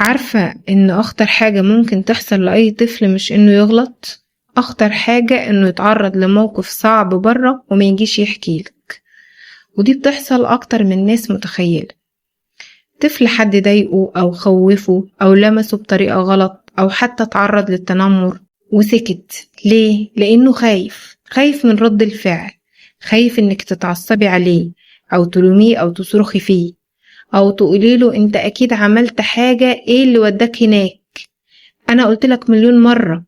عارفة ان اخطر حاجة ممكن تحصل لأي طفل مش انه يغلط، اخطر حاجة انه يتعرض لموقف صعب بره وما يجيش يحكيلك. ودي بتحصل اكتر من ناس متخيلة. طفل حد ضايقه او خوفه او لمسه بطريقة غلط او حتى تعرض للتنمر وسكت. ليه؟ لانه خايف من رد الفعل، خايف انك تتعصبي عليه او تلوميه او تصرخي فيه او تقوليله انت اكيد عملت حاجة، ايه اللي وداك هناك، انا قلتلك مليون مرة.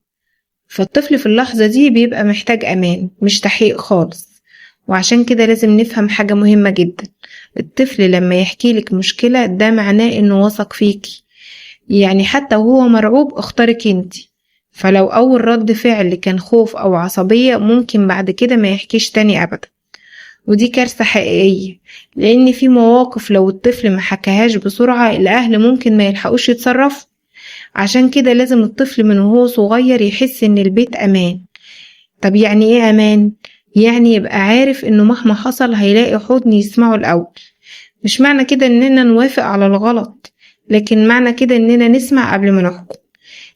فالطفل في اللحظة دي بيبقى محتاج امان مش تحقيق خالص. وعشان كده لازم نفهم حاجة مهمة جدا، الطفل لما يحكيلك مشكلة ده معناه انه وثق فيكي، يعني حتى وهو مرعوب اختارك انتي. فلو اول رد فعل كان خوف او عصبية ممكن بعد كده ما يحكيش تاني ابدا، ودي كارثة حقيقية. لأن في مواقف لو الطفل ما حكاهاش بسرعة الأهل ممكن ما يلحقوش يتصرفوا. عشان كده لازم الطفل من وهو صغير يحس إن البيت أمان. طب يعني إيه أمان؟ يعني يبقى عارف إنه مهما حصل هيلاقي حضن يسمعه الأول. مش معنى كده إننا نوافق على الغلط، لكن معنى كده إننا نسمع قبل ما نحكم.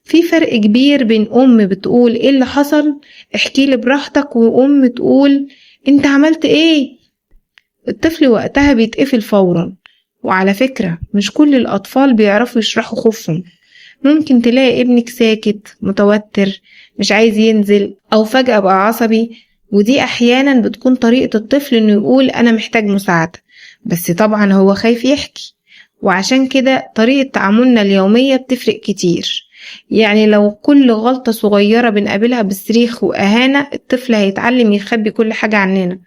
في فرق كبير بين أم بتقول إيه اللي حصل احكيلي براحتك، وأم تقول انت عملت ايه. الطفل وقتها بيتقفل فورا. وعلى فكرة مش كل الأطفال بيعرفوا يشرحوا خوفهم. ممكن تلاقي ابنك ساكت متوتر مش عايز ينزل أو فجأة بقى عصبي، ودي أحيانا بتكون طريقة الطفل إنه يقول أنا محتاج مساعدة، بس طبعا هو خايف يحكي. وعشان كده طريقة تعاملنا اليومية بتفرق كتير. يعني لو كل غلطة صغيرة بنقابلها بالصريخ وإهانة الطفل هيتعلم يخبي كل حاجة عننا.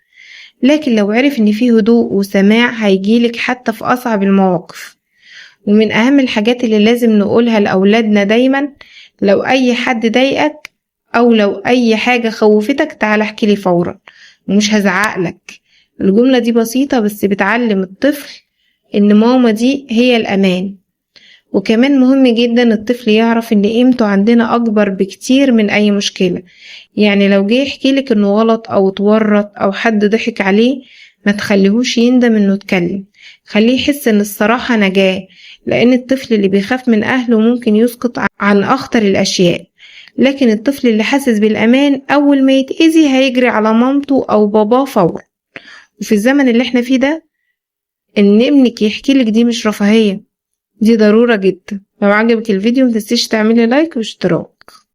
لكن لو عرف ان فيه هدوء وسماع هيجيلك حتى في اصعب المواقف. ومن اهم الحاجات اللي لازم نقولها لأولادنا دايما، لو اي حد ضايقك او لو اي حاجة خوفتك تعال احكيلي فورا ومش هزعقلك. الجملة دي بسيطة بس بتعلم الطفل ان ماما دي هي الامان. وكمان مهم جدا الطفل يعرف ان قيمته عندنا اكبر بكتير من اي مشكلة. يعني لو جه يحكيلك انه غلط او اتورط او حد ضحك عليه ما تخليهوش يندم انه اتكلم، خليه يحس ان الصراحة نجاة. لان الطفل اللي بيخاف من اهله ممكن يسقط عن اخطر الاشياء، لكن الطفل اللي حاسس بالامان اول ما يتأذي هيجري على مامته او باباه فورا. وفي الزمن اللي احنا فيه ده ان ابنك يحكيلك دي مش رفاهية، دي ضرورة جدا. لو عجبك الفيديو متنسيش تعملي لايك واشتراك.